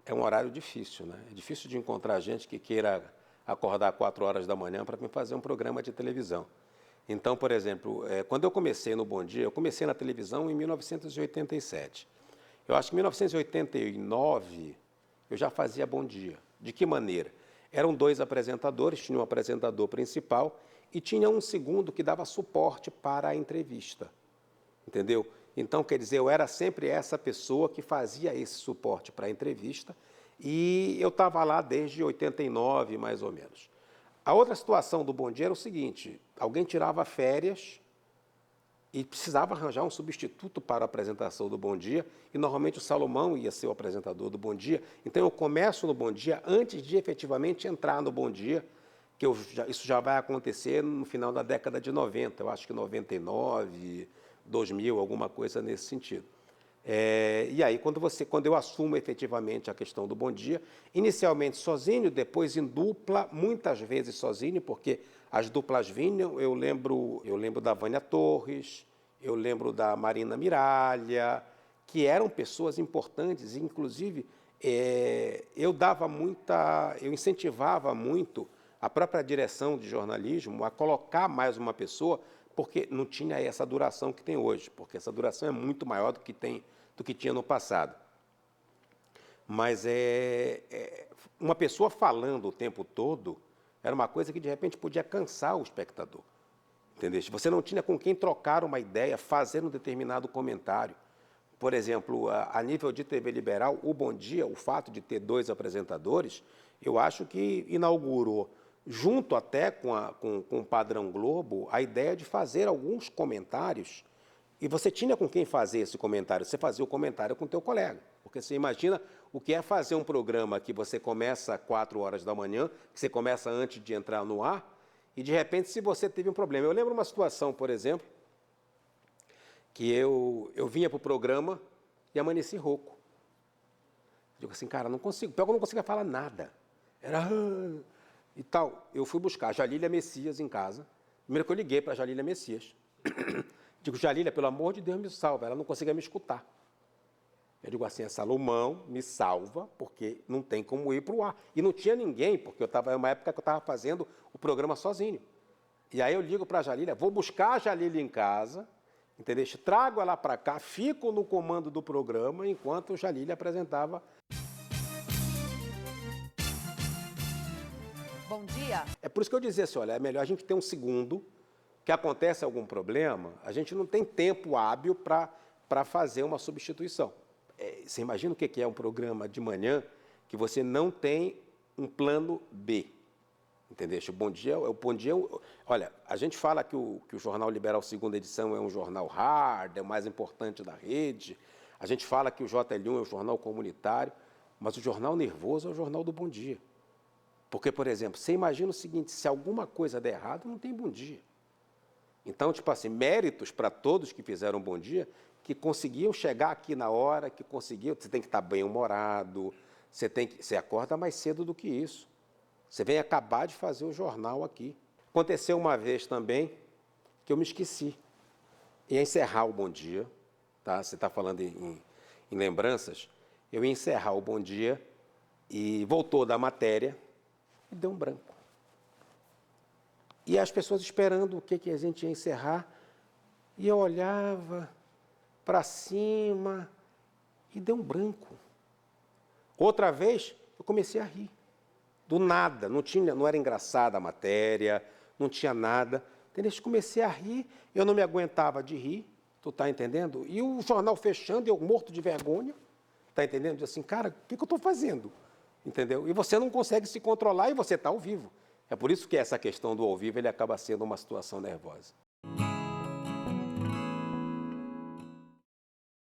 É um horário difícil, né? É difícil de encontrar gente que queira acordar 4 horas da manhã para me fazer um programa de televisão. Então, por exemplo, quando eu comecei no Bom Dia, eu comecei na televisão em 1987. Eu acho que em 1989 eu já fazia Bom Dia. De que maneira? Eram 2 apresentadores, tinha um apresentador principal e tinha um segundo que dava suporte para a entrevista. Entendeu? Então, quer dizer, eu era sempre essa pessoa que fazia esse suporte para a entrevista e eu estava lá desde 89, mais ou menos. A outra situação do Bom Dia era o seguinte, alguém tirava férias e precisava arranjar um substituto para a apresentação do Bom Dia e normalmente o Salomão ia ser o apresentador do Bom Dia. Então, eu começo no Bom Dia antes de efetivamente entrar no Bom Dia, que isso já vai acontecer no final da década de 90, eu acho que 99, 2000, alguma coisa nesse sentido. E aí, quando eu assumo efetivamente a questão do Bom Dia, inicialmente sozinho, depois em dupla, muitas vezes sozinho, porque as duplas vinham, eu lembro da Vânia Torres, eu lembro da Marina Miralha, que eram pessoas importantes, e, inclusive, eu incentivava muito a própria direção de jornalismo a colocar mais uma pessoa, porque não tinha essa duração que tem hoje, porque essa duração é muito maior do que tinha no passado. Mas uma pessoa falando o tempo todo era uma coisa que, de repente, podia cansar o espectador. Entendeu? Você não tinha com quem trocar uma ideia, fazer um determinado comentário. Por exemplo, a nível de TV liberal, o Bom Dia, o fato de ter 2 apresentadores, eu acho que inaugurou, junto até com o Padrão Globo, a ideia de fazer alguns comentários. E você tinha com quem fazer esse comentário, você fazia o comentário com o teu colega. Porque você imagina o que é fazer um programa que você começa às 4 horas da manhã, que você começa antes de entrar no ar, e de repente se você teve um problema. Eu lembro uma situação, por exemplo, que eu vinha para o programa e amanheci rouco. Eu digo assim, cara, não consigo, pior que eu não conseguia falar nada. Era... e tal. Eu fui buscar a Jalília Messias em casa. Primeiro que eu liguei para a Jalília Messias. Digo, Jalília, pelo amor de Deus, me salva. Ela não conseguia me escutar. Eu digo assim, Salomão, me salva, porque não tem como ir para o ar. E não tinha ninguém, porque era uma época que eu estava fazendo o programa sozinho. E aí eu ligo para a Jalília, vou buscar a Jalília em casa, entendeu? Trago ela para cá, fico no comando do programa, enquanto a Jalília apresentava. Bom dia. É por isso que eu dizia assim, olha, é melhor a gente ter um segundo, que acontece algum problema, a gente não tem tempo hábil para fazer uma substituição. Você imagina o que é um programa de manhã que você não tem um plano B, entendeu? O Bom Dia, olha, a gente fala que o Jornal Liberal Segunda Edição é um jornal hard, é o mais importante da rede, a gente fala que o JL1 é um jornal comunitário, mas o Jornal Nervoso é o jornal do Bom Dia. Porque, por exemplo, você imagina o seguinte, se alguma coisa der errado, não tem Bom Dia. Então, tipo assim, méritos para todos que fizeram um Bom Dia, que conseguiam chegar aqui na hora, que conseguiam, você tem que estar bem-humorado, você acorda mais cedo do que isso. Você vem acabar de fazer o jornal aqui. Aconteceu uma vez também que eu me esqueci. Ia encerrar o Bom Dia, tá? Você está falando em lembranças, eu ia encerrar o Bom Dia e voltou da matéria e deu um branco. E as pessoas esperando o que a gente ia encerrar, e eu olhava para cima e deu um branco. Outra vez, eu comecei a rir. Do nada, não era engraçada a matéria, não tinha nada. Entendeu? Eu comecei a rir, eu não me aguentava de rir, tu tá entendendo? E o jornal fechando, eu morto de vergonha, tá entendendo? Diz assim, cara, o que eu estou fazendo? Entendeu? E você não consegue se controlar e você está ao vivo. É por isso que essa questão do ao vivo ele acaba sendo uma situação nervosa.